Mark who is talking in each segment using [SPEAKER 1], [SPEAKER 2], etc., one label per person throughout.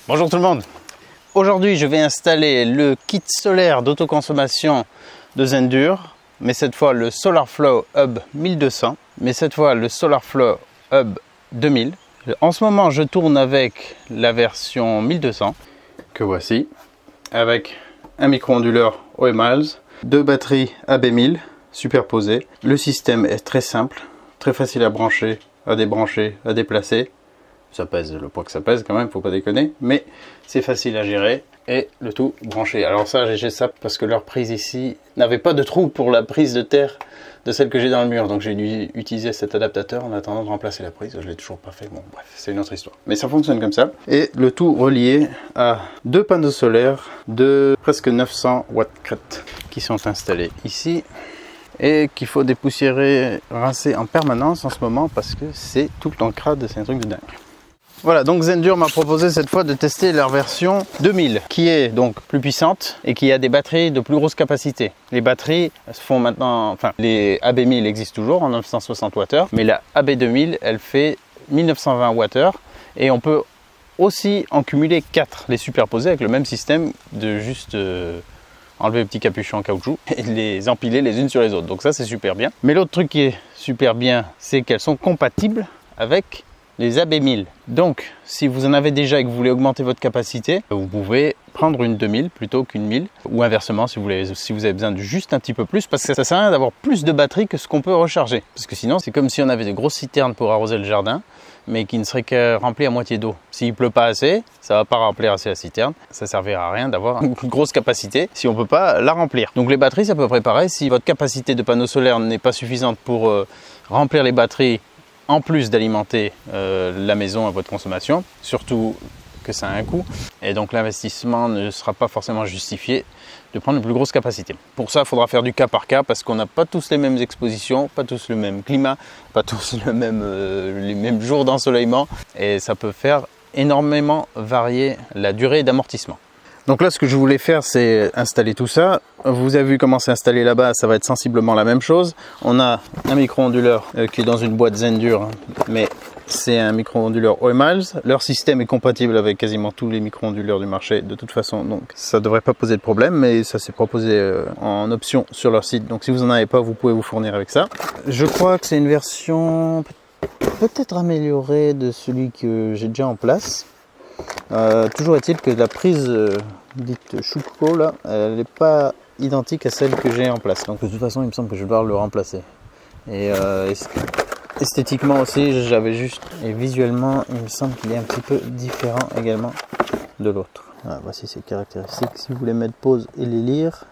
[SPEAKER 1] Bonjour tout le monde. Aujourd'hui je vais installer le kit solaire d'autoconsommation de Zendur, mais cette fois le SolarFlow Hub 1200, mais cette fois le SolarFlow Hub 2000. En ce moment je tourne avec la version 1200 que voici, avec un micro-onduleur OEMALS, deux batteries AB1000 superposées. Le système est très simple, très facile à brancher, à débrancher, à déplacer. Ça pèse le poids que ça pèse quand même, faut pas déconner, mais c'est facile à gérer et le tout branché. Alors ça, j'ai ça parce que leur prise ici n'avait pas de trou pour la prise de terre de celle que j'ai dans le mur, donc j'ai dû utiliser cet adaptateur en attendant de remplacer la prise. Je l'ai toujours pas fait, bon bref, c'est une autre histoire. Mais ça fonctionne comme ça, et le tout relié à deux panneaux solaires de presque 900 watts crête qui sont installés ici et qu'il faut dépoussiérer, rincer en permanence en ce moment parce que c'est tout le temps crade, c'est un truc de dingue. Voilà, donc Zendur m'a proposé cette fois de tester leur version 2000, qui est donc plus puissante et qui a des batteries de plus grosse capacité. Les batteries font maintenant, enfin les AB1000 existent toujours en 960 Wh, mais la AB2000 elle fait 1920 Wh et on peut aussi en cumuler 4, les superposer avec le même système de juste enlever le petit capuchon en caoutchouc et les empiler les unes sur les autres. Donc ça c'est super bien. Mais l'autre truc qui est super bien, c'est qu'elles sont compatibles avec les AB1000. Donc si vous en avez déjà et que vous voulez augmenter votre capacité, vous pouvez prendre une 2000 plutôt qu'une 1000, ou inversement si vous avez besoin de juste un petit peu plus, parce que ça sert à rien d'avoir plus de batterie que ce qu'on peut recharger, parce que sinon c'est comme si on avait de grosses citernes pour arroser le jardin mais qui ne serait que rempli à moitié d'eau. S'il pleut pas assez, ça va pas remplir assez la citerne, ça servira à rien d'avoir une grosse capacité si on peut pas la remplir. Donc les batteries c'est à peu près pareil. Si votre capacité de panneau solaire n'est pas suffisante pour remplir les batteries en plus d'alimenter la maison à votre consommation, surtout que ça a un coût, et donc l'investissement ne sera pas forcément justifié de prendre une plus grosse capacité. Pour ça, il faudra faire du cas par cas parce qu'on n'a pas tous les mêmes expositions, pas tous le même climat, pas tous les mêmes jours d'ensoleillement, et ça peut faire énormément varier la durée d'amortissement. Donc là, ce que je voulais faire, c'est installer tout ça. Vous avez vu comment c'est installé là-bas, ça va être sensiblement la même chose. On a un micro-onduleur qui est dans une boîte Zendur, mais c'est un micro-onduleur OEMALS. Leur système est compatible avec quasiment tous les micro-onduleurs du marché de toute façon, donc ça ne devrait pas poser de problème, mais ça s'est proposé en option sur leur site. Donc si vous n'en avez pas, vous pouvez vous fournir avec ça. Je crois que c'est une version peut-être améliorée de celui que j'ai déjà en place. Toujours est-il que la prise dite Schuko là, elle n'est pas identique à celle que j'ai en place. Donc de toute façon, il me semble que je vais devoir le remplacer. Et esthétiquement aussi, j'avais juste, et visuellement, il me semble qu'il est un petit peu différent également de l'autre. Voilà, voici ses caractéristiques. Si vous voulez mettre pause et les lire.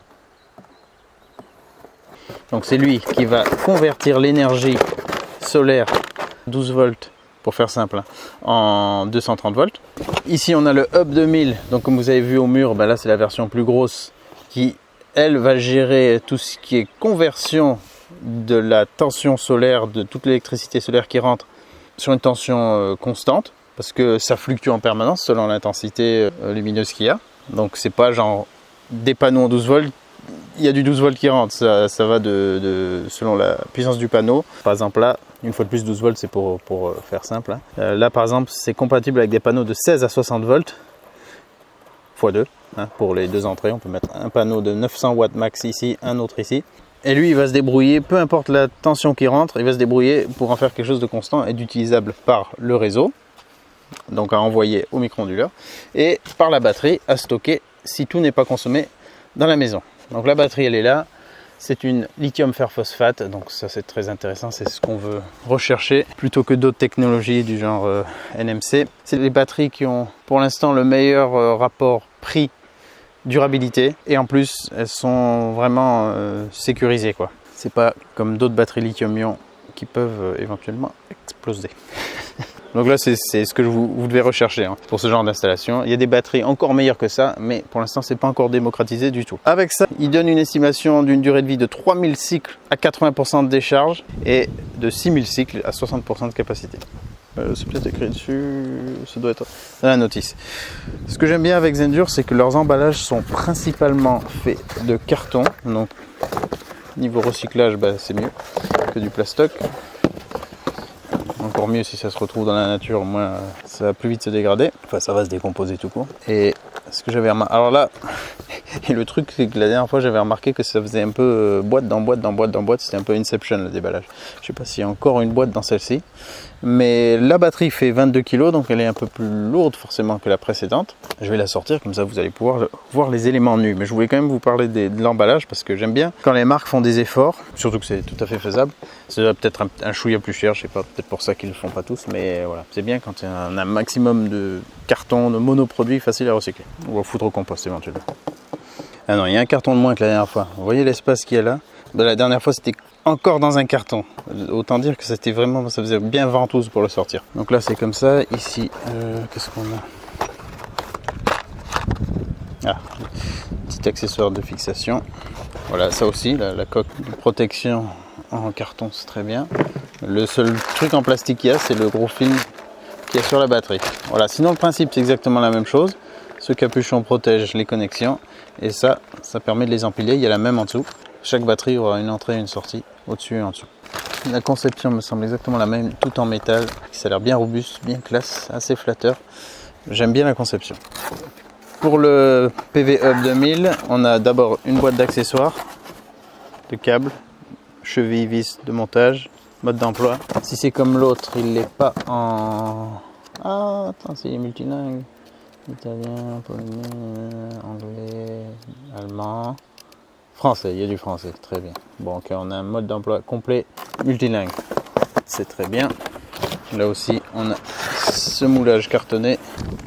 [SPEAKER 1] Donc c'est lui qui va convertir l'énergie solaire 12 volts. Pour faire simple, hein, en 230 volts. Ici on a le Hub 2000, donc comme vous avez vu au mur, ben là c'est la version plus grosse qui elle va gérer tout ce qui est conversion de la tension solaire, de toute l'électricité solaire qui rentre sur une tension constante, parce que ça fluctue en permanence selon l'intensité lumineuse qu'il y a. Donc c'est pas genre des panneaux en 12 volts, il y a du 12 volts qui rentre, ça va selon la puissance du panneau. Par exemple là, une fois de plus 12 volts c'est pour faire simple. Hein. Là par exemple c'est compatible avec des panneaux de 16 à 60 volts x 2. Hein, pour les deux entrées, on peut mettre un panneau de 900 watts max ici, un autre ici. Et lui il va se débrouiller, peu importe la tension qui rentre, il va se débrouiller pour en faire quelque chose de constant et d'utilisable par le réseau, donc à envoyer au micro-onduleur, et par la batterie à stocker si tout n'est pas consommé dans la maison. Donc la batterie elle est là, c'est une lithium fer phosphate, donc ça c'est très intéressant, c'est ce qu'on veut rechercher plutôt que d'autres technologies du genre NMC. C'est les batteries qui ont pour l'instant le meilleur rapport prix durabilité, et en plus elles sont vraiment sécurisées quoi. C'est pas comme d'autres batteries lithium-ion qui peuvent éventuellement exploser. Donc là c'est ce que vous devez rechercher hein, pour ce genre d'installation. Il y a des batteries encore meilleures que ça, mais pour l'instant c'est pas encore démocratisé du tout. Avec ça, il donne une estimation d'une durée de vie de 3000 cycles à 80% de décharge et de 6000 cycles à 60% de capacité. C'est peut-être écrit dessus, ça doit être dans la notice. Ce que j'aime bien avec Zendur, c'est que leurs emballages sont principalement faits de carton, donc niveau recyclage c'est mieux que du plastoc. Encore mieux si ça se retrouve dans la nature, au moins ça va plus vite se dégrader. Enfin, ça va se décomposer tout court. Et ce que j'avais remarqué, alors là, et le truc c'est que la dernière fois j'avais remarqué que ça faisait un peu boîte dans boîte dans boîte dans boîte, c'était un peu Inception le déballage. Je sais pas s'il y a encore une boîte dans celle-ci, mais la batterie fait 22 kg, donc elle est un peu plus lourde forcément que la précédente. Je vais la sortir, comme ça vous allez pouvoir voir les éléments nus. Mais je voulais quand même vous parler de l'emballage parce que j'aime bien quand les marques font des efforts, surtout que c'est tout à fait faisable. C'est peut-être un chouïa plus cher, je sais pas, peut-être pour ça qu'ils le font pas tous, mais voilà, c'est bien quand il y a un maximum de cartons, de monoproduits faciles à recycler ou à foutre au compost éventuellement. Ah non, il y a un carton de moins que la dernière fois. Vous voyez l'espace qu'il y a là? Ben, la dernière fois c'était encore dans un carton. Autant dire que c'était vraiment, ça faisait bien ventouse pour le sortir. Donc là c'est comme ça. Ici, qu'est-ce qu'on a? Ah, petit accessoire de fixation. Voilà, ça aussi, la coque de protection en carton, c'est très bien. Le seul truc en plastique qu'il y a, c'est le gros film qui est sur la batterie. Voilà, sinon le principe c'est exactement la même chose. Ce capuchon protège les connexions et ça permet de les empiler. Il y a la même en dessous. Chaque batterie aura une entrée et une sortie au-dessus et en dessous. La conception me semble exactement la même, tout en métal. Ça a l'air bien robuste, bien classe, assez flatteur. J'aime bien la conception. Pour le PV Hub 2000, on a d'abord une boîte d'accessoires, de câbles, chevilles, vis de montage, mode d'emploi. Si c'est comme l'autre, il n'est pas en... Ah, attends, c'est multilingue. Italien, polonais, anglais, allemand, français, il y a du français, très bien. Bon, ok, on a un mode d'emploi complet multilingue, c'est très bien. Là aussi, on a ce moulage cartonné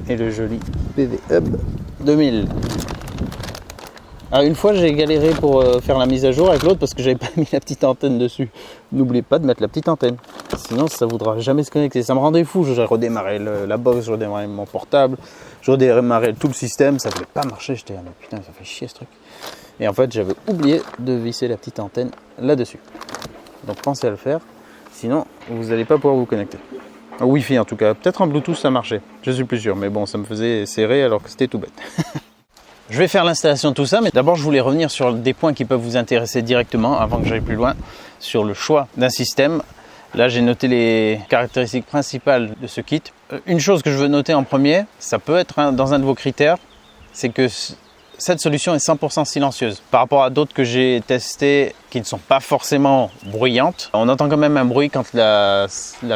[SPEAKER 1] et le joli PV Hub 2000. Alors une fois j'ai galéré pour faire la mise à jour avec l'autre parce que j'avais pas mis la petite antenne dessus. N'oubliez pas de mettre la petite antenne, sinon ça ne voudra jamais se connecter. Ça me rendait fou, j'ai redémarré la box, je redémarrais mon portable, je redémarrais tout le système, ça ne voulait pas marcher. J'étais mais putain ça fait chier ce truc. Et en fait j'avais oublié de visser la petite antenne là-dessus. Donc pensez à le faire, sinon vous n'allez pas pouvoir vous connecter. En Wi-Fi en tout cas, peut-être en Bluetooth ça marchait, je suis plus sûr, mais bon ça me faisait serrer alors que c'était tout bête. Je vais faire l'installation de tout ça, mais d'abord je voulais revenir sur des points qui peuvent vous intéresser directement avant que j'aille plus loin sur le choix d'un système. Là j'ai noté les caractéristiques principales de ce kit. Une chose que je veux noter en premier, ça peut être dans un de vos critères, c'est que cette solution est 100% silencieuse. Par rapport à d'autres que j'ai testées qui ne sont pas forcément bruyantes, on entend quand même un bruit quand la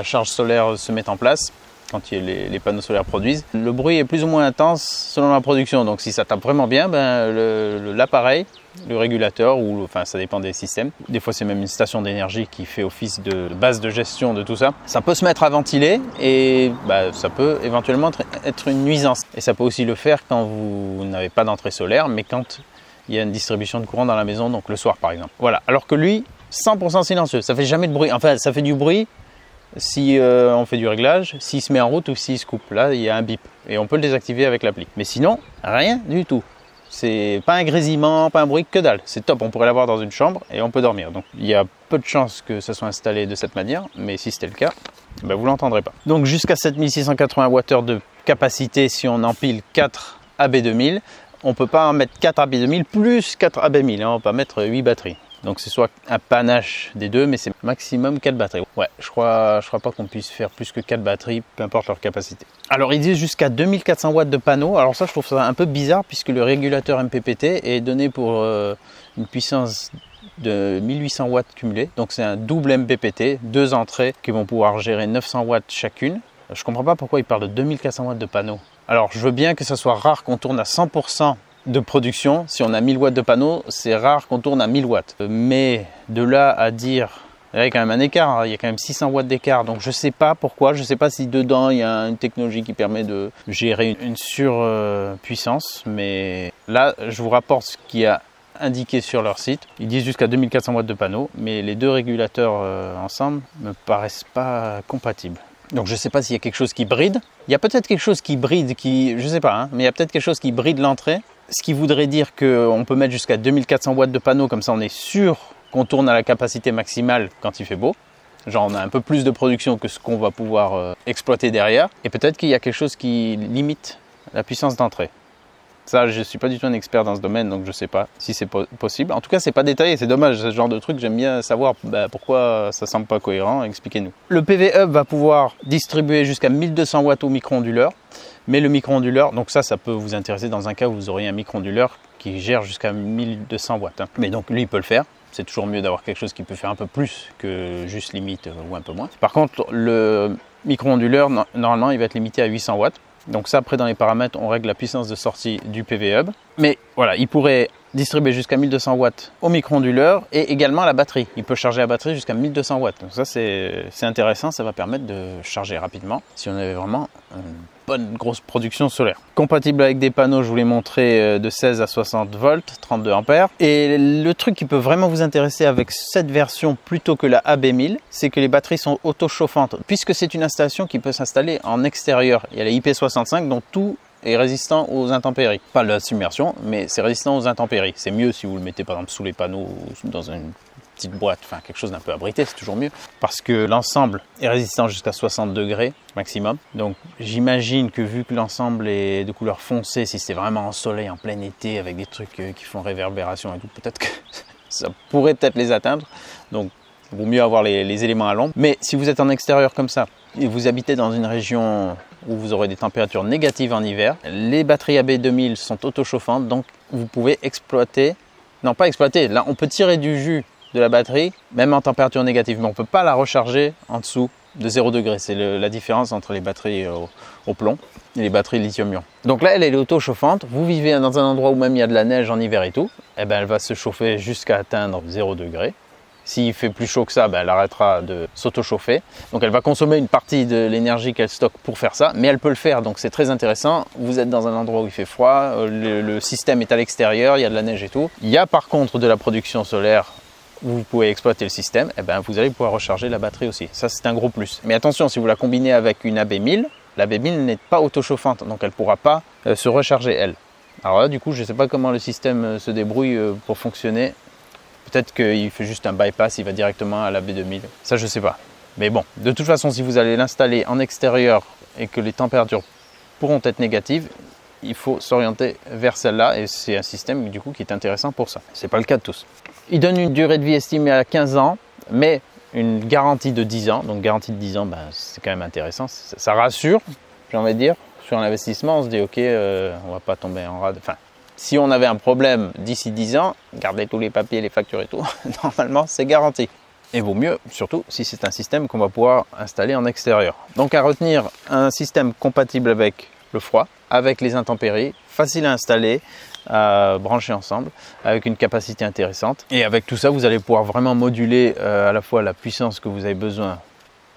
[SPEAKER 1] charge solaire se met en place. Quand les panneaux solaires produisent. Le bruit est plus ou moins intense selon la production, donc si ça tape vraiment bien, l'appareil, le régulateur, ou enfin ça dépend des systèmes, des fois c'est même une station d'énergie qui fait office de base de gestion de tout ça, ça peut se mettre à ventiler et ça peut éventuellement être une nuisance. Et ça peut aussi le faire quand vous n'avez pas d'entrée solaire, mais quand il y a une distribution de courant dans la maison, donc le soir par exemple. Voilà, alors que lui, 100% silencieux, ça fait jamais de bruit, enfin ça fait du bruit si on fait du réglage, s'il se met en route ou s'il se coupe. Là, il y a un bip et on peut le désactiver avec l'appli. Mais sinon, rien du tout. C'est pas un grésillement, pas un bruit, que dalle. C'est top, on pourrait l'avoir dans une chambre et on peut dormir. Donc il y a peu de chances que ça soit installé de cette manière, mais si c'était le cas, vous l'entendrez pas. Donc jusqu'à 7680 Wh de capacité si on empile 4 AB2000. On peut pas en mettre 4 AB2000 plus 4 AB1000, on peut mettre 8 batteries. Donc c'est soit un panache des deux, mais c'est maximum 4 batteries. Ouais, je crois pas qu'on puisse faire plus que 4 batteries, peu importe leur capacité. Alors ils disent jusqu'à 2400 watts de panneau. Alors ça je trouve ça un peu bizarre puisque le régulateur MPPT est donné pour une puissance de 1800 watts cumulés. Donc c'est un double MPPT, 2 entrées qui vont pouvoir gérer 900 watts chacune. Je comprends pas pourquoi ils parlent de 2400 watts de panneau. Alors je veux bien que ça soit rare qu'on tourne à 100% de production. Si on a 1000 watts de panneau, c'est rare qu'on tourne à 1000 watts. Mais de là à dire, il y a quand même un écart, hein, il y a quand même 600 watts d'écart. Donc je sais pas pourquoi, je sais pas si dedans il y a une technologie qui permet de gérer une surpuissance. Mais là, je vous rapporte ce qu'il y a indiqué sur leur site. Ils disent jusqu'à 2400 watts de panneau, mais les deux régulateurs ensemble me paraissent pas compatibles. Donc je ne sais pas s'il y a quelque chose qui bride. Il y a peut-être quelque chose qui bride, je ne sais pas, hein, mais il y a peut-être quelque chose qui bride l'entrée. Ce qui voudrait dire qu'on peut mettre jusqu'à 2400 watts de panneau, comme ça on est sûr qu'on tourne à la capacité maximale quand il fait beau. Genre on a un peu plus de production que ce qu'on va pouvoir exploiter derrière. Et peut-être qu'il y a quelque chose qui limite la puissance d'entrée. Ça, je suis pas du tout un expert dans ce domaine, donc je sais pas si c'est possible. En tout cas, c'est pas détaillé, c'est dommage. Ce genre de truc, j'aime bien savoir pourquoi ça semble pas cohérent. Expliquez-nous. Le PV Hub va pouvoir distribuer jusqu'à 1200 watts au micro-onduleur. Mais le micro-onduleur, donc ça peut vous intéresser dans un cas où vous auriez un micro-onduleur qui gère jusqu'à 1200 watts. Mais donc lui, il peut le faire. C'est toujours mieux d'avoir quelque chose qui peut faire un peu plus que juste limite ou un peu moins. Par contre, le micro-onduleur, normalement, il va être limité à 800 watts. Donc ça, après, dans les paramètres, on règle la puissance de sortie du PV Hub. Mais voilà, il pourrait distribuer jusqu'à 1200 watts au micro-onduleur et également à la batterie. Il peut charger la batterie jusqu'à 1200 watts. Donc ça, c'est intéressant. Ça va permettre de charger rapidement si on avait vraiment une bonne grosse production solaire. Compatible avec des panneaux, je vous l'ai montré, de 16 à 60 volts, 32 ampères. Et le truc qui peut vraiment vous intéresser avec cette version plutôt que la AB1000, c'est que les batteries sont auto-chauffantes. Puisque c'est une installation qui peut s'installer en extérieur. Il y a les IP65, donc tout est résistant aux intempéries. Pas la submersion, mais c'est résistant aux intempéries. C'est mieux si vous le mettez par exemple sous les panneaux ou dans une petite boîte, enfin quelque chose d'un peu abrité, c'est toujours mieux. Parce que l'ensemble est résistant jusqu'à 60 degrés maximum. Donc j'imagine que vu que l'ensemble est de couleur foncée, si c'est vraiment en soleil, en plein été, avec des trucs qui font réverbération et tout, peut-être que ça pourrait peut-être les atteindre. Donc il vaut mieux avoir les éléments à l'ombre. Mais si vous êtes en extérieur comme ça, et vous habitez dans une région où vous aurez des températures négatives en hiver, les batteries AB2000 sont auto-chauffantes, donc vous pouvez exploiter, non pas exploiter, là on peut tirer du jus de la batterie, même en température négative, mais on ne peut pas la recharger en dessous de 0 degré. C'est la différence entre les batteries au plomb et les batteries lithium-ion. Donc là, elle est auto-chauffante. Vous vivez dans un endroit où même il y a de la neige en hiver et tout, et ben elle va se chauffer jusqu'à atteindre 0 degré. S'il fait plus chaud que ça, elle arrêtera de s'auto-chauffer. Donc elle va consommer une partie de l'énergie qu'elle stocke pour faire ça, mais elle peut le faire, donc c'est très intéressant. Vous êtes dans un endroit où il fait froid, le système est à l'extérieur, il y a de la neige et tout. Il y a par contre de la production solaire où vous pouvez exploiter le système, et vous allez pouvoir recharger la batterie aussi. Ça, c'est un gros plus. Mais attention, si vous la combinez avec une AB1000, la AB1000 n'est pas auto-chauffante, donc elle ne pourra pas se recharger elle. Alors là, du coup, je ne sais pas comment le système se débrouille pour fonctionner. Peut-être qu'il fait juste un bypass, il va directement à la B2000. Ça, je ne sais pas. Mais bon, de toute façon, si vous allez l'installer en extérieur et que les températures pourront être négatives, il faut s'orienter vers celle-là. Et c'est un système, du coup, qui est intéressant pour ça. Ce n'est pas le cas de tous. Il donne une durée de vie estimée à 15 ans, mais une garantie de 10 ans. Donc, garantie de 10 ans, c'est quand même intéressant. Ça rassure, j'ai envie de dire. Sur l'investissement, on se dit, OK, on ne va pas tomber en rade. Enfin, si on avait un problème d'ici 10 ans, gardez tous les papiers, les factures et tout, normalement c'est garanti. Et vaut mieux, surtout si c'est un système qu'on va pouvoir installer en extérieur. Donc à retenir, un système compatible avec le froid, avec les intempéries, facile à installer, à brancher ensemble, avec une capacité intéressante. Et avec tout ça, vous allez pouvoir vraiment moduler à la fois la puissance que vous avez besoin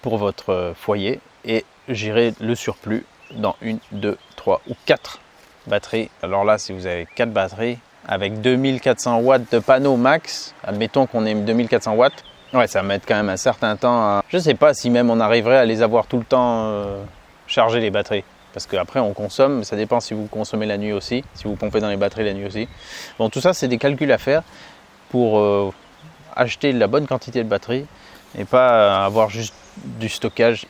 [SPEAKER 1] pour votre foyer et gérer le surplus dans 1, 2, 3 ou 4 batteries. Alors là, si vous avez 4 batteries avec 2400 watts de panneau max, admettons qu'on ait 2400 watts, ouais, ça va mettre quand même un certain temps. Je ne sais pas si même on arriverait à les avoir tout le temps chargées les batteries. Parce qu'après on consomme, ça dépend si vous consommez la nuit aussi, si vous pompez dans les batteries la nuit aussi. Bon, tout ça c'est des calculs à faire pour acheter la bonne quantité de batteries et pas avoir juste du stockage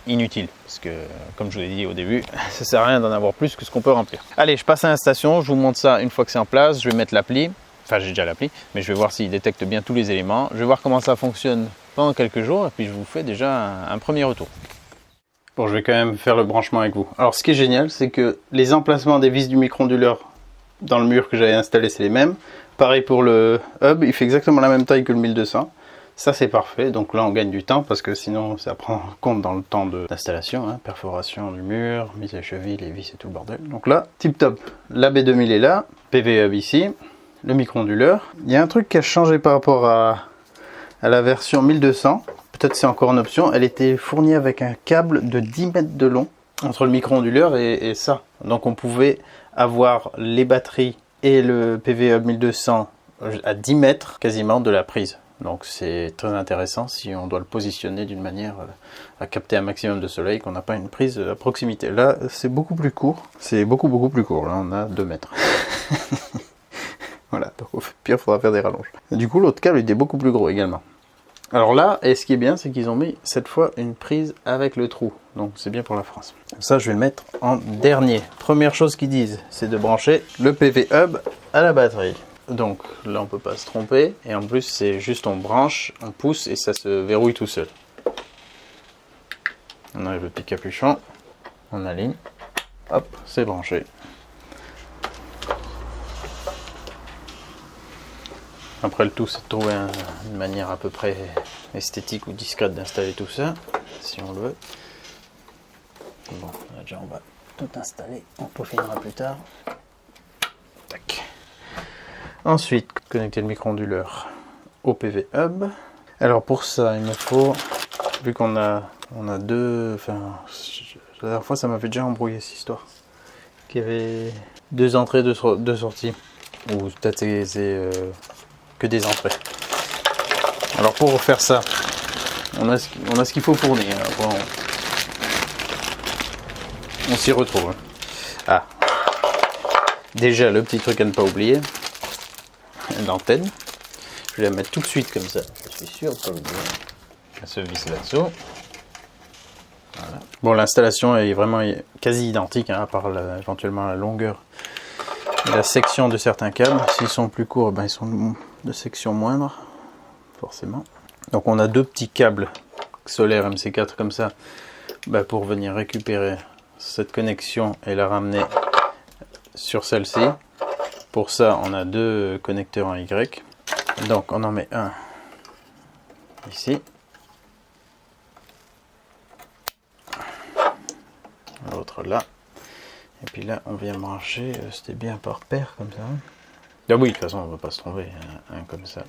[SPEAKER 1] inutile. Parce que comme je vous l'ai dit au début, ça sert à rien d'en avoir plus que ce qu'on peut remplir. Allez, je passe à l'installation, je vous montre ça une fois que c'est en place. Je vais mettre l'appli, enfin j'ai déjà l'appli, mais je vais voir s'il détecte bien tous les éléments. Je vais voir comment ça fonctionne pendant quelques jours et puis je vous fais déjà un premier retour. Bon, je vais quand même faire le branchement avec vous. Alors ce qui est génial, c'est que les emplacements des vis du micro-onduleur dans le mur que j'avais installé, c'est les mêmes. Pareil pour le hub, il fait exactement la même taille que le 1200. Ça c'est parfait, donc là on gagne du temps parce que sinon ça prend compte dans le temps d'installation, hein, perforation du mur, mise à cheville, les vis et tout le bordel. Donc là, tip top, la B2000 est là, PV hub ici, le micro-onduleur. Il y a un truc qui a changé par rapport à la version 1200, peut-être c'est encore une option, elle était fournie avec un câble de 10 mètres de long entre le micro-onduleur et ça. Donc on pouvait avoir les batteries et le PV hub 1200 à 10 mètres quasiment de la prise. Donc c'est très intéressant si on doit le positionner d'une manière à capter un maximum de soleil, qu'on n'a pas une prise à proximité. Là c'est beaucoup plus court, c'est beaucoup plus court, là on a 2 mètres. Voilà, donc au pire il faudra faire des rallonges. Du coup l'autre câble était beaucoup plus gros également. Alors là, et ce qui est bien, c'est qu'ils ont mis cette fois une prise avec le trou. Donc c'est bien pour la France. Ça, je vais le mettre en dernier. Première chose qu'ils disent, c'est de brancher le PV Hub à la batterie. Donc là, on peut pas se tromper. Et en plus, c'est juste on branche, on pousse et ça se verrouille tout seul. On enlève le petit capuchon, on aligne. Hop, c'est branché. Après, le tout, c'est de trouver une manière à peu près esthétique ou discrète d'installer tout ça, si on le veut. Bon, là, déjà, on va tout installer. On peaufinera plus tard. Tac. Ensuite, connecter le micro-onduleur au PV Hub. Alors pour ça, il me faut, vu qu'on a deux, enfin, la dernière fois, ça m'avait déjà embrouillé cette histoire. Qu'il y avait deux entrées, deux sorties. Ou peut-être c'est que des entrées. Alors pour faire ça, on a ce qu'il faut fournir. Bon, on s'y retrouve. Ah, déjà le petit truc à ne pas oublier, l'antenne. Je vais la mettre tout de suite comme ça. Je suis sûr de pas oublier. Elle se visse là-dessous. Voilà. Bon, l'installation est vraiment quasi identique, hein, à part éventuellement la longueur et la section de certains câbles. S'ils sont plus courts, ben, ils sont de section moindre, forcément. Donc on a deux petits câbles solaires MC4 comme ça, ben, pour venir récupérer cette connexion et la ramener sur celle-ci. Pour ça, on a deux connecteurs en Y. Donc on en met un ici. L'autre là. Et puis là, on vient brancher, c'était bien par paire comme ça. Ah oui, de toute façon, on ne va pas se tromper, un comme ça.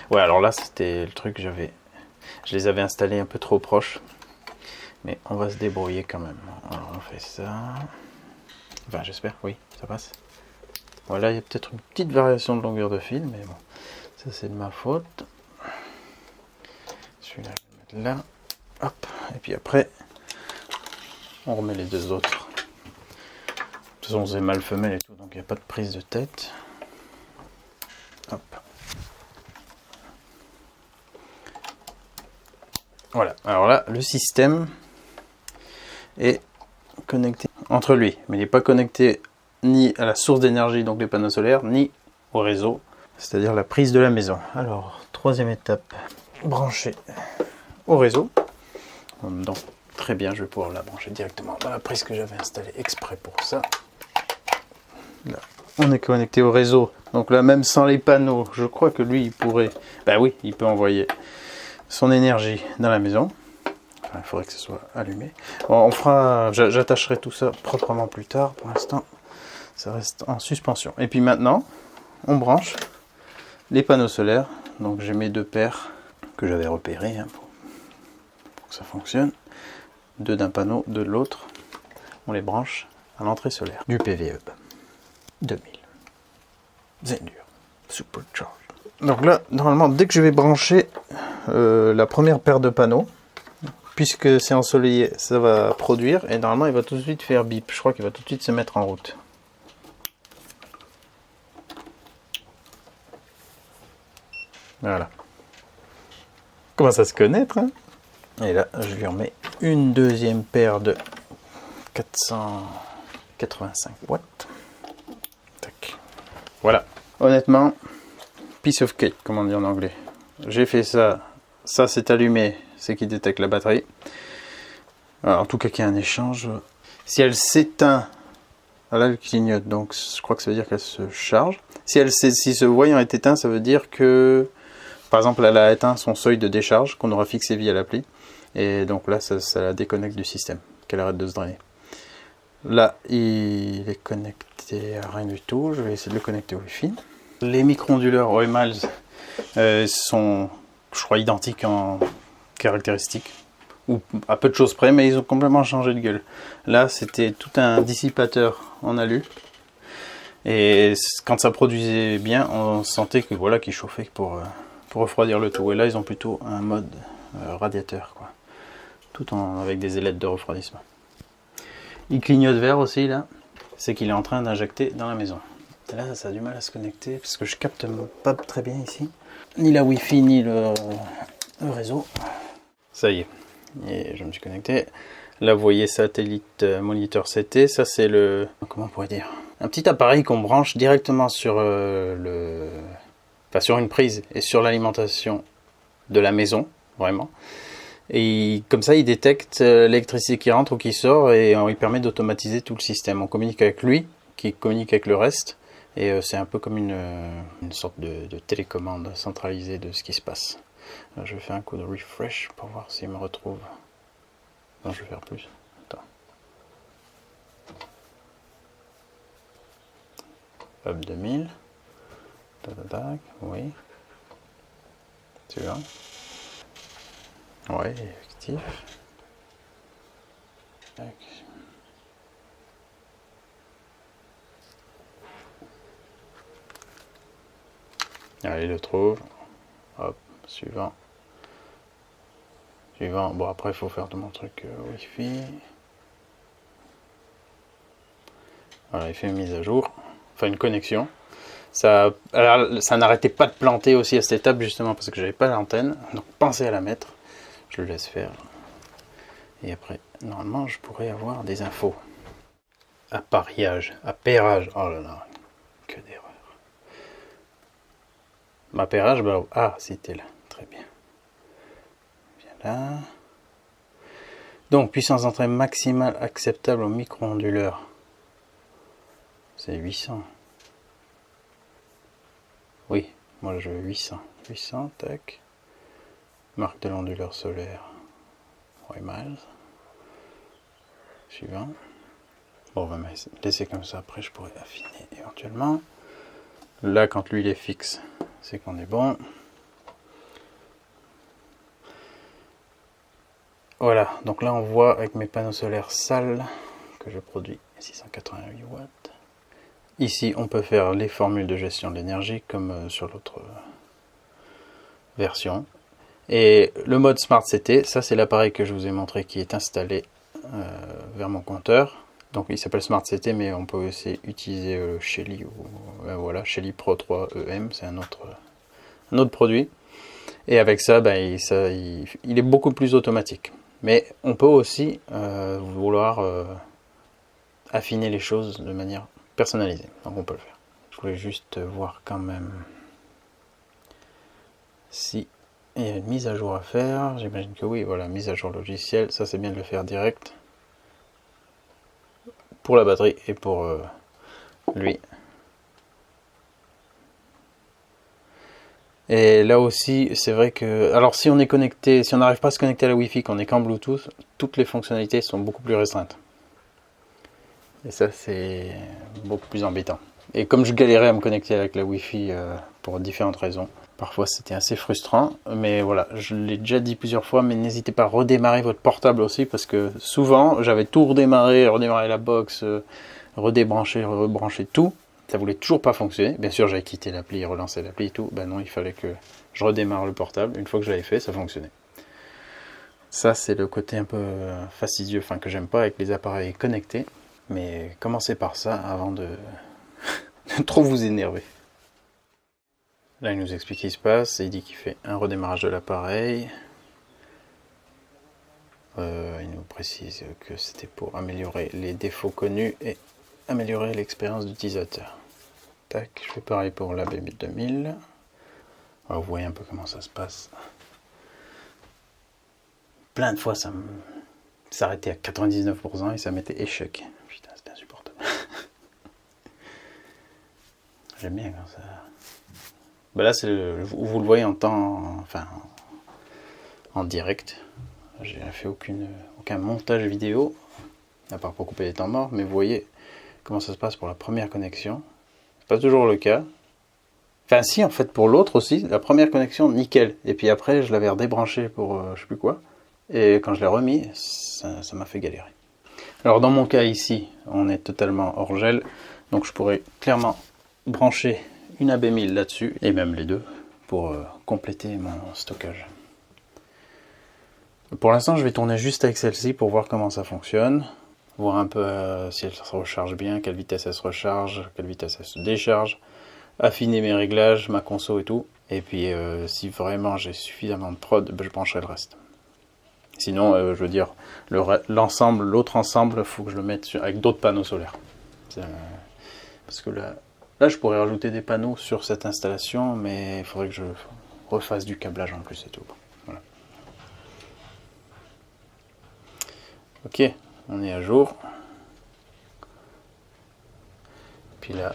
[SPEAKER 1] Ouais, alors là, c'était le truc, je les avais installés un peu trop proches. Mais on va se débrouiller quand même. Alors, on fait ça. Enfin, j'espère, oui, ça passe. Voilà, il y a peut-être une petite variation de longueur de fil, mais bon, ça c'est de ma faute. Celui-là, je vais le mettre là. Hop, et puis après, on remet les deux autres. De toute façon, c'est mal femelle et tout, donc il n'y a pas de prise de tête. Hop. Voilà, alors là, le système est connecté entre lui, mais il n'est pas connecté ni à la source d'énergie, donc les panneaux solaires, ni au réseau, c'est-à-dire la prise de la maison. Alors, troisième étape, brancher au réseau. Donc, très bien, je vais pouvoir la brancher directement dans la prise que j'avais installée exprès pour ça. Là, on est connecté au réseau, donc là, même sans les panneaux, je crois que lui, il pourrait, bah oui, il peut envoyer son énergie dans la maison. Enfin, il faudrait que ce soit allumé. Bon, on fera, j'attacherai tout ça proprement plus tard. Pour l'instant, ça reste en suspension. Et puis maintenant, on branche les panneaux solaires. Donc j'ai mes deux paires que j'avais repérées, hein, pour que ça fonctionne. Deux d'un panneau, deux de l'autre. On les branche à l'entrée solaire du PV Hub 2000 Zendur Supercharge. Donc là, normalement, dès que je vais brancher la première paire de panneaux, puisque c'est ensoleillé, ça va produire et normalement il va tout de suite faire bip. Je crois qu'il va tout de suite se mettre en route. Voilà. Commence à se connaître, hein. Et là, je lui remets une deuxième paire de 485 watts. Tac. Voilà. Honnêtement, piece of cake, comme on dit en anglais. J'ai fait ça. Ça s'est allumé, c'est qui détecte la batterie. Alors, en tout cas, qu'il y a un échange. Si elle s'éteint, là elle clignote, donc je crois que ça veut dire qu'elle se charge. Si ce voyant est éteint, ça veut dire que, par exemple, elle a éteint son seuil de décharge qu'on aura fixé via l'appli. Et donc là, ça la déconnecte du système, qu'elle arrête de se drainer. Là, il est connecté à rien du tout. Je vais essayer de le connecter au Wi-Fi. Les micro-onduleurs OEMALS sont, je crois, identiques en caractéristiques, ou à peu de choses près, mais ils ont complètement changé de gueule. Là, c'était tout un dissipateur en alu, et quand ça produisait bien, on sentait que voilà, qu'il chauffait pour refroidir le tout. Et là, ils ont plutôt un mode radiateur, quoi, tout avec des ailettes de refroidissement. Il clignote vert aussi là, c'est qu'il est en train d'injecter dans la maison. Et là, ça a du mal à se connecter parce que je capte pas très bien ici, ni la Wi-Fi ni le réseau. Ça y est, Et je me suis connecté. Là, vous voyez satellite moniteur CT. Ça, c'est le... Comment on pourrait dire? Un petit appareil qu'on branche directement sur enfin, sur une prise et sur l'alimentation de la maison, vraiment. Et comme ça, il détecte l'électricité qui rentre ou qui sort et il permet d'automatiser tout le système. On communique avec lui, qui communique avec le reste. Et c'est un peu comme une sorte de télécommande centralisée de ce qui se passe. Alors, je vais faire un coup de refresh pour voir s'il me retrouve. Non, je vais faire plus. Attends. Hub 2000. Tac, oui. Celui-là. Ouais, effectif. Tac. Allez, il le trouve. Hop, suivant. Suivant. Bon, après, il faut faire tout mon truc Wi-Fi. Voilà, il fait une mise à jour. Enfin, une connexion. Ça n'arrêtait pas de planter aussi à cette étape, justement, parce que j'avais pas l'antenne. Donc, pensez à la mettre. Je le laisse faire. Et après, normalement, je pourrais avoir des infos. Appareillage, appairage. Oh là là, que d'erreurs. Appairage, bah, ah, c'était là. Très bien. Bien là. Donc, puissance d'entrée maximale acceptable au micro-onduleur. C'est 800. Oui, moi je veux 800. 800, tac. Marque de l'onduleur solaire. Ouais, miles. Suivant. Bon, on va me laisser comme ça. Après, je pourrais affiner éventuellement. Là, quand lui il est fixe, c'est qu'on est bon. Voilà, donc là on voit avec mes panneaux solaires sales que je produis 688 watts. Ici, on peut faire les formules de gestion de l'énergie comme sur l'autre version. Et le mode Smart CT, ça c'est l'appareil que je vous ai montré qui est installé vers mon compteur. Donc il s'appelle Smart CT, mais on peut aussi utiliser Shelly ou voilà, Shelly Pro 3 EM, c'est un autre produit. Et avec ça, il est beaucoup plus automatique. Mais on peut aussi vouloir affiner les choses de manière personnalisée. Donc on peut le faire. Je voulais juste voir quand même si il y a une mise à jour à faire. J'imagine que oui, voilà, mise à jour logiciel. Ça c'est bien de le faire direct. Pour la batterie et pour lui. Et là aussi, c'est vrai que... Alors si on est connecté, si on n'arrive pas à se connecter à la Wi-Fi, qu'on est qu'en Bluetooth, toutes les fonctionnalités sont beaucoup plus restreintes. Et ça, c'est beaucoup plus embêtant. Et comme je galérais à me connecter avec la Wi-Fi pour différentes raisons, parfois c'était assez frustrant. Mais voilà, je l'ai déjà dit plusieurs fois, mais n'hésitez pas à redémarrer votre portable aussi, parce que souvent, j'avais tout redémarré la box, redébrancher, rebrancher tout. Ça voulait toujours pas fonctionner. Bien sûr, j'avais quitté l'appli, relancé l'appli et tout. Ben non, il fallait que je redémarre le portable. Une fois que je l'avais fait, ça fonctionnait. Ça, c'est le côté un peu fastidieux, enfin que j'aime pas avec les appareils connectés. Mais commencez par ça avant de trop vous énerver. Là, il nous explique ce qui se passe. Il dit qu'il fait un redémarrage de l'appareil. Il nous précise que c'était pour améliorer les défauts connus et améliorer l'expérience d'utilisateur. Tac, je fais pareil pour la BB2000. Alors, vous voyez un peu comment ça se passe. Plein de fois, ça s'arrêtait à 99% et ça mettait échec. Putain, c'était insupportable. J'aime bien quand ça... Ben là, vous le voyez en temps... Enfin, en direct. J'ai fait aucun montage vidéo, à part pour couper les temps morts, mais vous voyez comment ça se passe pour la première connexion. C'est pas toujours le cas. Enfin si, en fait, pour l'autre aussi, la première connexion, nickel. Et puis après, je l'avais redébranché pour je sais plus quoi. Et quand je l'ai remis, ça m'a fait galérer. Alors dans mon cas ici, on est totalement hors gel. Donc je pourrais clairement brancher une AB1000 là-dessus, et même les deux, pour compléter mon stockage. Pour l'instant, je vais tourner juste avec celle-ci pour voir comment ça fonctionne. Voir un peu si elle se recharge bien, quelle vitesse elle se recharge, quelle vitesse elle se décharge. Affiner mes réglages, ma conso et tout. Et puis si vraiment j'ai suffisamment de prod, je brancherai le reste. sinon, je veux dire, l'autre ensemble, il faut que je le mette avec d'autres panneaux solaires. Parce que là, je pourrais rajouter des panneaux sur cette installation, mais il faudrait que je refasse du câblage en plus et tout. Voilà. Ok, on est à jour. Puis là,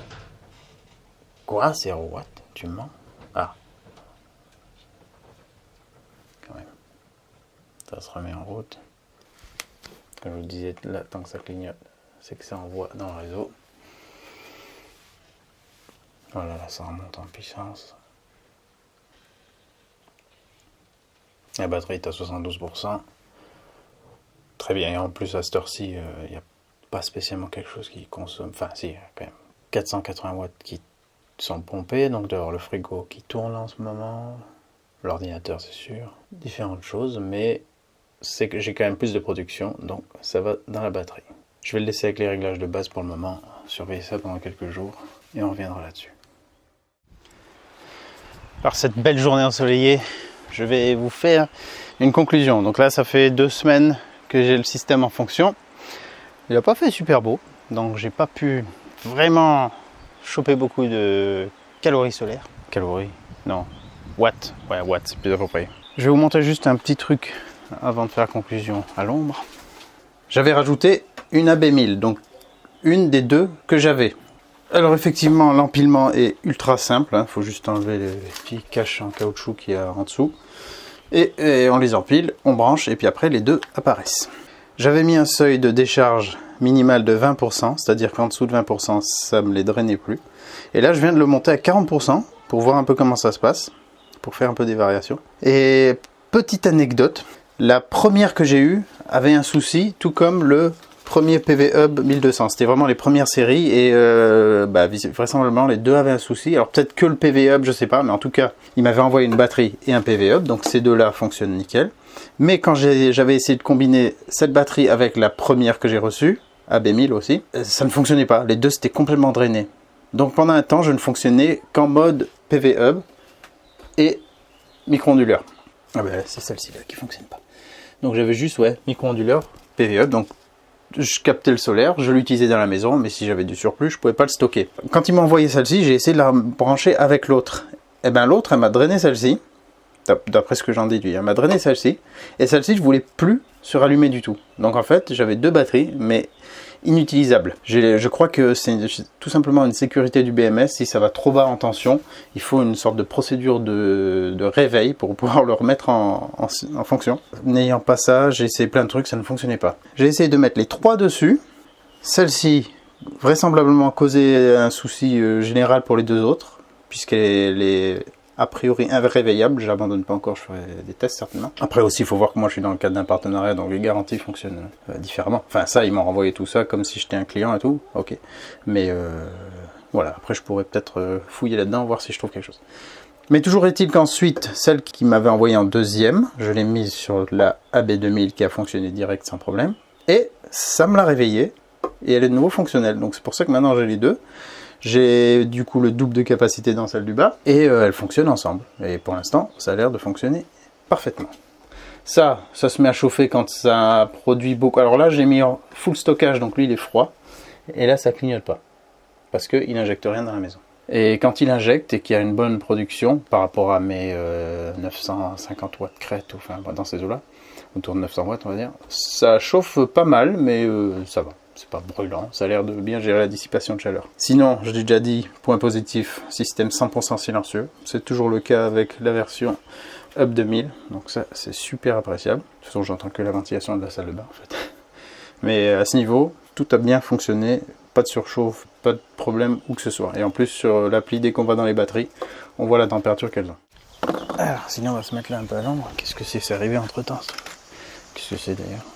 [SPEAKER 1] quoi, 0 watts, tu me mens? Ah, quand même. Ça se remet en route. Comme je vous disais, là, tant que ça clignote, c'est que ça envoie dans le réseau. Voilà, là, ça remonte en puissance. La batterie est à 72%. Très bien, et en plus à cette heure-ci, il n'y a pas spécialement quelque chose qui consomme. Enfin, si, il y a quand même 480 watts qui sont pompés, donc d'avoir le frigo qui tourne en ce moment, l'ordinateur c'est sûr, différentes choses, mais c'est que j'ai quand même plus de production, donc ça va dans la batterie. Je vais le laisser avec les réglages de base pour le moment, surveiller ça pendant quelques jours, et on reviendra là-dessus. Par cette belle journée ensoleillée, je vais vous faire une conclusion. Donc là, ça fait 2 semaines que j'ai le système en fonction. Il n'a pas fait super beau, donc j'ai pas pu vraiment choper beaucoup de calories solaires. Calories? Non. Watts. Ouais, watts, c'est plus approprié. Je vais vous montrer juste un petit truc avant de faire la conclusion à l'ombre. J'avais rajouté une AB1000, donc une des deux que j'avais. Alors effectivement, l'empilement est ultra simple. Il faut juste enlever les petits caches en caoutchouc qu'il y a en dessous. Et on les empile, on branche, et puis après les deux apparaissent. J'avais mis un seuil de décharge minimal de 20%, c'est-à-dire qu'en dessous de 20%, ça ne me les drainait plus. Et là, je viens de le monter à 40% pour voir un peu comment ça se passe, pour faire un peu des variations. Et petite anecdote, la première que j'ai eue avait un souci, tout comme le premier PV Hub 1200. C'était vraiment les premières séries et vraisemblablement les deux avaient un souci. Alors peut-être que le PV Hub, je sais pas, mais en tout cas, il m'avait envoyé une batterie et un PV Hub, donc ces deux-là fonctionnent nickel. Mais quand j'avais essayé de combiner cette batterie avec la première que j'ai reçue, AB1000 aussi, ça ne fonctionnait pas. Les deux s'étaient complètement drainés. Donc pendant un temps, je ne fonctionnais qu'en mode PV Hub et micro-onduleur. Ah ben c'est celle-ci là qui fonctionne pas. Donc j'avais juste micro-onduleur, PV Hub, donc je captais le solaire, je l'utilisais dans la maison, mais si j'avais du surplus, je pouvais pas le stocker. Quand il m'a envoyé celle-ci, j'ai essayé de la brancher avec l'autre. Et bien l'autre, elle m'a drainé celle-ci, d'après ce que j'en déduis, elle m'a drainé celle-ci, et celle-ci, je voulais plus se rallumer du tout. Donc en fait, j'avais deux batteries, mais inutilisables. Je crois que c'est tout simplement une sécurité du BMS. Si ça va trop bas en tension, il faut une sorte de procédure de réveil pour pouvoir le remettre en fonction. N'ayant pas ça, j'ai essayé plein de trucs, ça ne fonctionnait pas. J'ai essayé de mettre les trois dessus. Celle-ci, vraisemblablement, causait un souci général pour les deux autres, puisqu'elle est a priori irréveillable. J'abandonne pas encore, je ferai des tests certainement. Après aussi, il faut voir que moi je suis dans le cadre d'un partenariat, donc les garanties fonctionnent différemment. Enfin ça, ils m'ont renvoyé tout ça comme si j'étais un client et tout, ok. Mais voilà, après je pourrais peut-être fouiller là-dedans, voir si je trouve quelque chose. Mais toujours est-il qu'ensuite, celle qui m'avait envoyé en deuxième, je l'ai mise sur la AB2000 qui a fonctionné direct sans problème. Et ça me l'a réveillée, et elle est de nouveau fonctionnelle. Donc c'est pour ça que maintenant j'ai les deux. J'ai du coup le double de capacité dans celle du bas et elles fonctionnent ensemble. Et pour l'instant, ça a l'air de fonctionner parfaitement. Ça se met à chauffer quand ça produit beaucoup. Alors là, j'ai mis en full stockage, donc lui il est froid. Et là, ça clignote pas parce qu'il n'injecte rien dans la maison. Et quand il injecte et qu'il y a une bonne production par rapport à mes 950 watts crête, enfin dans ces eaux-là, autour de 900 watts on va dire, ça chauffe pas mal, mais ça va. C'est pas brûlant, ça a l'air de bien gérer la dissipation de chaleur. Sinon, je l'ai déjà dit, point positif, système 100% silencieux. C'est toujours le cas avec la version Hub 2000, donc ça c'est super appréciable. De toute façon, j'entends que la ventilation de la salle de bain en fait. Mais à ce niveau, tout a bien fonctionné, pas de surchauffe, pas de problème où que ce soit. Et en plus, sur l'appli, dès qu'on va dans les batteries, on voit la température qu'elles ont. Alors, sinon on va se mettre là un peu à l'ombre. Qu'est-ce que c'est arrivé entre temps ça? Qu'est-ce que c'est d'ailleurs?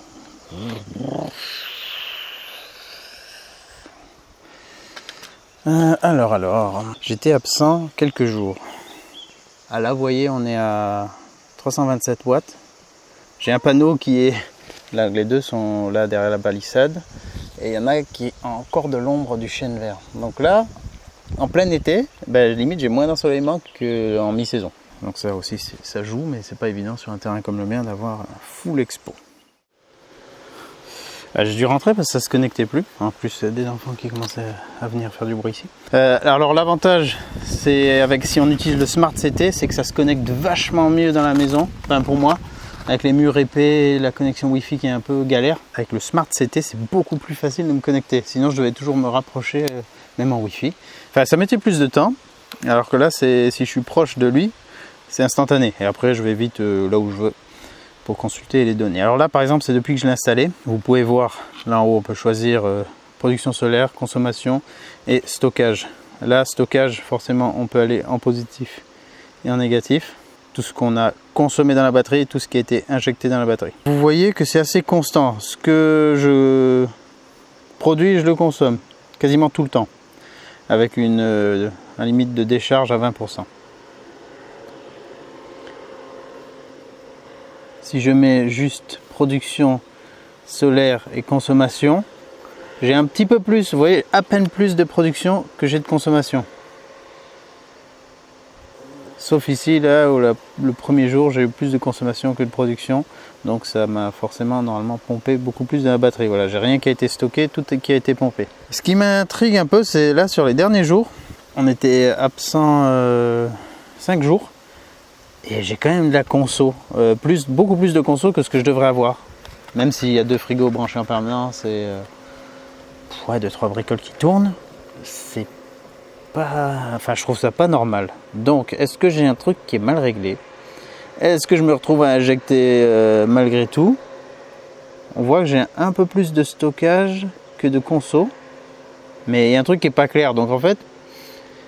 [SPEAKER 1] Alors, j'étais absent quelques jours. Ah là, vous voyez, on est à 327 watts. J'ai un panneau qui est là, les deux sont là derrière la palissade. Et il y en a qui ont encore de l'ombre du chêne vert. Donc là, en plein été, limite j'ai moins d'ensoleillement qu'en mi-saison. Donc ça aussi, ça joue, mais c'est pas évident sur un terrain comme le mien d'avoir un full expo. J'ai dû rentrer parce que ça se connectait plus. En plus, des enfants qui commençaient à venir faire du bruit ici. Alors l'avantage, c'est si on utilise le Smart CT, c'est que ça se connecte vachement mieux dans la maison. Enfin pour moi, avec les murs épais, la connexion Wi-Fi qui est un peu galère. Avec le Smart CT, c'est beaucoup plus facile de me connecter. Sinon, je devais toujours me rapprocher, même en Wi-Fi. Enfin, ça mettait plus de temps. Alors que là, si je suis proche de lui, c'est instantané. Et après, je vais vite là où je veux pour consulter les données. Alors là, par exemple, c'est depuis que je l'ai installé. Vous pouvez voir, là en haut, on peut choisir production solaire, consommation et stockage. Là, stockage, forcément, on peut aller en positif et en négatif. Tout ce qu'on a consommé dans la batterie, tout ce qui a été injecté dans la batterie. Vous voyez que c'est assez constant. Ce que je produis, je le consomme quasiment tout le temps, avec une limite de décharge à 20%. Si je mets juste production solaire et consommation, j'ai un petit peu plus, vous voyez, à peine plus de production que j'ai de consommation. Sauf ici, là où le premier jour, j'ai eu plus de consommation que de production. Donc ça m'a forcément, normalement, pompé beaucoup plus de la batterie. Voilà, j'ai rien qui a été stocké, tout qui a été pompé. Ce qui m'intrigue un peu, c'est là, sur les derniers jours, on était absent 5 jours. Et j'ai quand même de la conso, beaucoup plus de conso que ce que je devrais avoir. Même s'il y a 2 frigos branchés en permanence et 2-3 bricoles qui tournent, c'est pas... Enfin, je trouve ça pas normal. Donc, est-ce que j'ai un truc qui est mal réglé? Est-ce que je me retrouve à injecter malgré tout? On voit que j'ai un peu plus de stockage que de conso. Mais il y a un truc qui est pas clair. Donc en fait,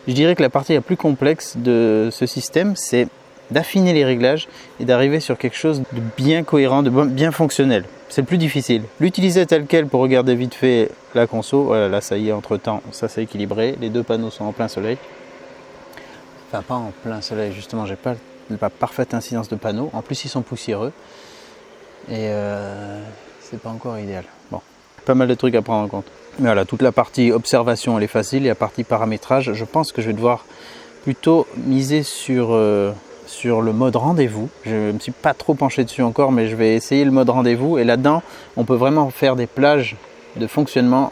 [SPEAKER 1] je dirais que la partie la plus complexe de ce système, c'est d'affiner les réglages et d'arriver sur quelque chose de bien cohérent, de bien fonctionnel. C'est le plus difficile. L'utiliser tel quel pour regarder vite fait la conso, voilà, là ça y est, entre temps, ça s'est équilibré, les 2 panneaux sont en plein soleil. Enfin pas en plein soleil, justement, j'ai pas la parfaite incidence de panneaux, en plus ils sont poussiéreux et c'est pas encore idéal. Bon, pas mal de trucs à prendre en compte. Mais voilà, toute la partie observation elle est facile, et la partie paramétrage, je pense que je vais devoir plutôt miser sur le mode rendez-vous. Je ne me suis pas trop penché dessus encore, mais je vais essayer le mode rendez-vous. Et là-dedans, on peut vraiment faire des plages de fonctionnement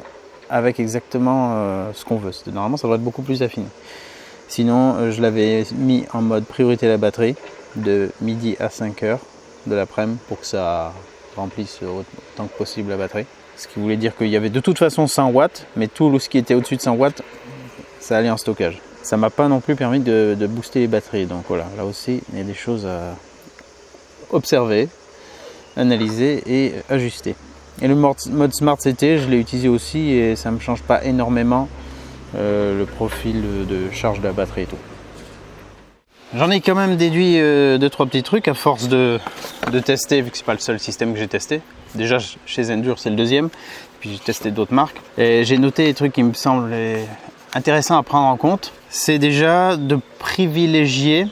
[SPEAKER 1] avec exactement ce qu'on veut. Normalement, ça devrait être beaucoup plus affiné. Sinon, je l'avais mis en mode priorité à la batterie de midi à 5h de l'après-midi pour que ça remplisse autant que possible la batterie. Ce qui voulait dire qu'il y avait de toute façon 100 watts, mais tout ce qui était au-dessus de 100 watts, ça allait en stockage. Ça m'a pas non plus permis de booster les batteries. Donc voilà, là aussi, il y a des choses à observer, analyser et ajuster. Et le mode Smart CT, je l'ai utilisé aussi et ça ne me change pas énormément le profil de charge de la batterie et tout. J'en ai quand même déduit 2-3 petits trucs à force de tester, vu que c'est pas le seul système que j'ai testé. Déjà chez Zendure, c'est le deuxième, puis j'ai testé d'autres marques. Et j'ai noté des trucs qui me semblent intéressants à prendre en compte. C'est déjà de privilégier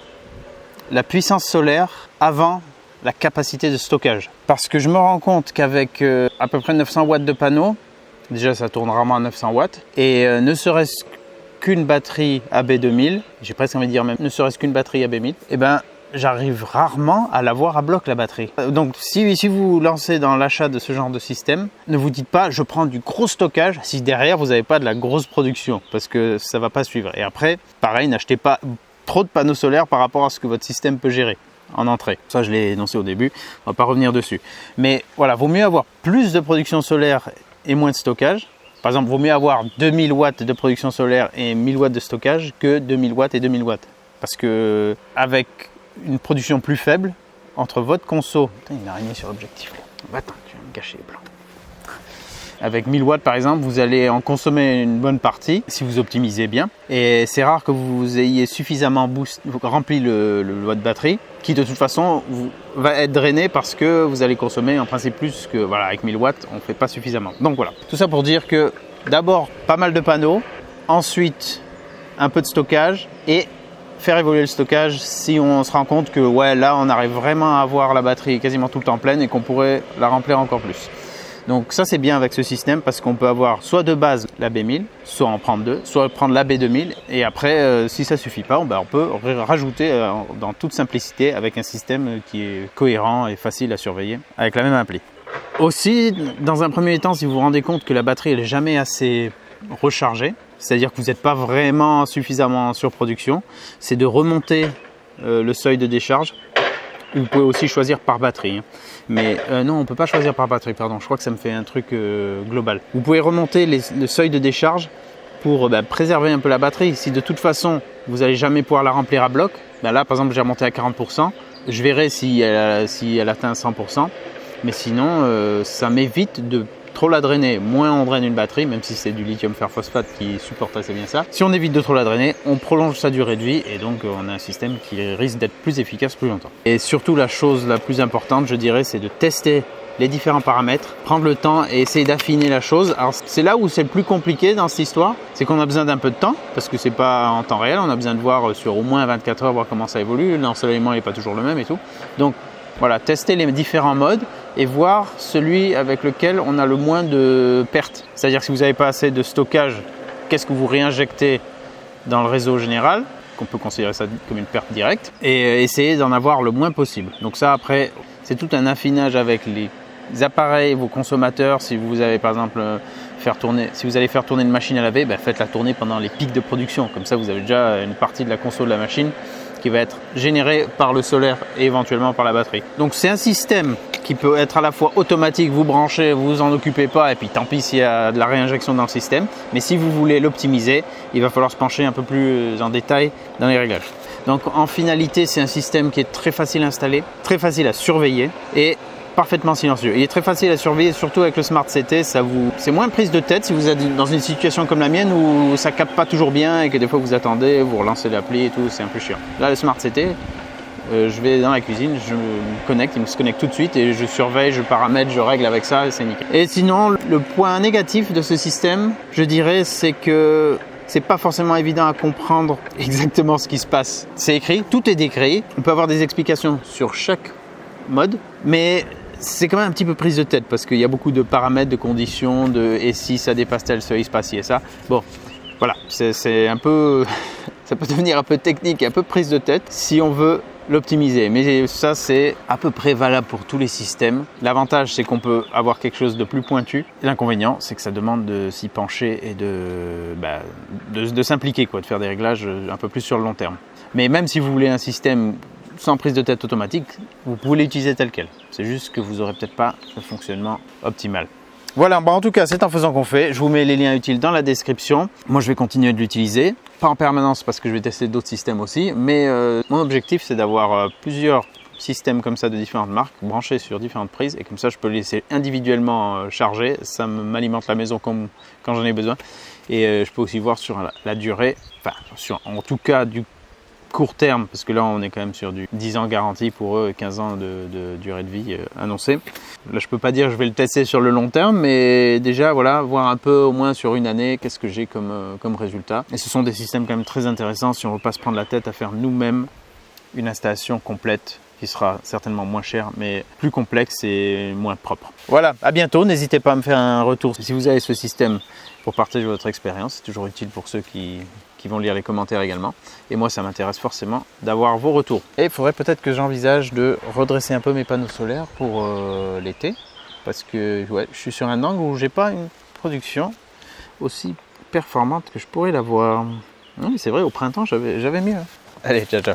[SPEAKER 1] la puissance solaire avant la capacité de stockage. Parce que je me rends compte qu'avec à peu près 900 watts de panneau, déjà ça tourne rarement à 900 watts, et ne serait-ce qu'une batterie AB2000, j'ai presque envie de dire même ne serait-ce qu'une batterie AB1000, et ben j'arrive rarement à l'avoir à bloc la batterie. Donc si vous lancez dans l'achat de ce genre de système, ne vous dites pas je prends du gros stockage si derrière vous n'avez pas de la grosse production, parce que ça ne va pas suivre. Et après, pareil, n'achetez pas trop de panneaux solaires par rapport à ce que votre système peut gérer en entrée. Ça je l'ai énoncé au début, on ne va pas revenir dessus. Mais voilà, vaut mieux avoir plus de production solaire et moins de stockage. Par exemple, vaut mieux avoir 2000 watts de production solaire et 1000 watts de stockage que 2000 watts et 2000 watts. Parce que avec une production plus faible, entre votre conso... Putain, il y a une araignée sur l'objectif là. Attends, tu vas me gâcher les plans. Avec 1000 watts par exemple, vous allez en consommer une bonne partie si vous optimisez bien. Et c'est rare que vous ayez suffisamment rempli le watt de batterie, qui de toute façon va être drainé parce que vous allez consommer en principe plus que... Voilà, avec 1000 watts, on ne fait pas suffisamment. Donc voilà, tout ça pour dire que d'abord pas mal de panneaux, ensuite un peu de stockage et faire évoluer le stockage si on se rend compte que ouais, là on arrive vraiment à avoir la batterie quasiment tout le temps pleine et qu'on pourrait la remplir encore plus. Donc ça c'est bien avec ce système parce qu'on peut avoir soit de base la B1000, soit en prendre deux, soit prendre la B2000 et après si ça suffit pas, on peut rajouter dans toute simplicité avec un système qui est cohérent et facile à surveiller avec la même appli. Aussi, dans un premier temps, si vous vous rendez compte que la batterie elle est jamais assez rechargée, c'est-à-dire que vous n'êtes pas vraiment suffisamment en surproduction, c'est de remonter le seuil de décharge. Vous pouvez aussi choisir par batterie. Mais non, on ne peut pas choisir par batterie, pardon. Je crois que ça me fait un truc global. Vous pouvez remonter le seuil de décharge pour préserver un peu la batterie. Si de toute façon, vous n'allez jamais pouvoir la remplir à bloc, là, par exemple, j'ai remonté à 40%. Je verrai si elle atteint 100%. Mais sinon, ça m'évite de trop la drainer. Moins on draine une batterie, même si c'est du lithium fer phosphate qui supporte assez bien ça. Si on évite de trop la drainer, on prolonge sa durée de vie et donc on a un système qui risque d'être plus efficace plus longtemps. Et surtout, la chose la plus importante, je dirais, c'est de tester les différents paramètres, prendre le temps et essayer d'affiner la chose. Alors c'est là où c'est le plus compliqué dans cette histoire, c'est qu'on a besoin d'un peu de temps, parce que c'est pas en temps réel, on a besoin de voir sur au moins 24 heures, voir comment ça évolue, l'ensoleillement n'est pas toujours le même et tout. Donc voilà, tester les différents modes et voir celui avec lequel on a le moins de pertes. C'est-à-dire que si vous n'avez pas assez de stockage, qu'est-ce que vous réinjectez dans le réseau général, qu'on peut considérer ça comme une perte directe, et essayer d'en avoir le moins possible. Donc ça, après, c'est tout un affinage avec les appareils, vos consommateurs. Si vous avez par exemple si vous allez faire tourner une machine à laver, faites-la tourner pendant les pics de production. Comme ça, vous avez déjà une partie de la conso de la machine qui va être générée par le solaire et éventuellement par la batterie. Donc c'est un système qui peut être à la fois automatique, vous branchez, vous vous en occupez pas et puis tant pis s'il y a de la réinjection dans le système. Mais si vous voulez l'optimiser, il va falloir se pencher un peu plus en détail dans les réglages. Donc en finalité, c'est un système qui est très facile à installer, très facile à surveiller et parfaitement silencieux. Il est très facile à surveiller, surtout avec le Smart CT, c'est moins prise de tête si vous êtes dans une situation comme la mienne où ça capte pas toujours bien et que des fois vous attendez, vous relancez l'appli et tout, c'est un peu chiant. Là, le Smart CT, je vais dans la cuisine, je me connecte, il me se connecte tout de suite et je surveille, je paramètre, je règle avec ça et c'est nickel. Et sinon, le point négatif de ce système, je dirais, c'est que c'est pas forcément évident à comprendre exactement ce qui se passe. C'est écrit, tout est décrit, on peut avoir des explications sur chaque mode, mais c'est quand même un petit peu prise de tête parce qu'il y a beaucoup de paramètres, de conditions, et si ça dépasse tel seuil, il se passe ci et ça. Bon, voilà, c'est un peu, ça peut devenir un peu technique et un peu prise de tête si on veut l'optimiser. Mais ça, c'est à peu près valable pour tous les systèmes. L'avantage, c'est qu'on peut avoir quelque chose de plus pointu. L'inconvénient, c'est que ça demande de s'y pencher et de s'impliquer, de faire des réglages un peu plus sur le long terme. Mais même si vous voulez un système sans prise de tête automatique, vous pouvez l'utiliser tel quel. C'est juste que vous n'aurez peut-être pas le fonctionnement optimal. Voilà, en tout cas, c'est en faisant qu'on fait. Je vous mets les liens utiles dans la description. Moi, je vais continuer de l'utiliser. Pas en permanence parce que je vais tester d'autres systèmes aussi. Mais mon objectif, c'est d'avoir plusieurs systèmes comme ça de différentes marques branchés sur différentes prises. Et comme ça, je peux les laisser individuellement charger. Ça m'alimente la maison quand j'en ai besoin. Et je peux aussi voir sur la durée, en tout cas du court terme, parce que là on est quand même sur du 10 ans garantie pour eux, 15 ans de durée de vie annoncée. Là je peux pas dire je vais le tester sur le long terme, mais déjà voilà, voir un peu au moins sur une année qu'est-ce que j'ai comme résultat. Et ce sont des systèmes quand même très intéressants si on ne veut pas se prendre la tête à faire nous-mêmes une installation complète qui sera certainement moins chère mais plus complexe et moins propre. Voilà, à bientôt, n'hésitez pas à me faire un retour si vous avez ce système pour partager votre expérience, c'est toujours utile pour ceux qui vont lire les commentaires également. Et moi, ça m'intéresse forcément d'avoir vos retours. Et il faudrait peut-être que j'envisage de redresser un peu mes panneaux solaires pour l'été. Parce que je suis sur un angle où j'ai pas une production aussi performante que je pourrais l'avoir. Oui, c'est vrai, au printemps, j'avais mieux. Allez, ciao, ciao.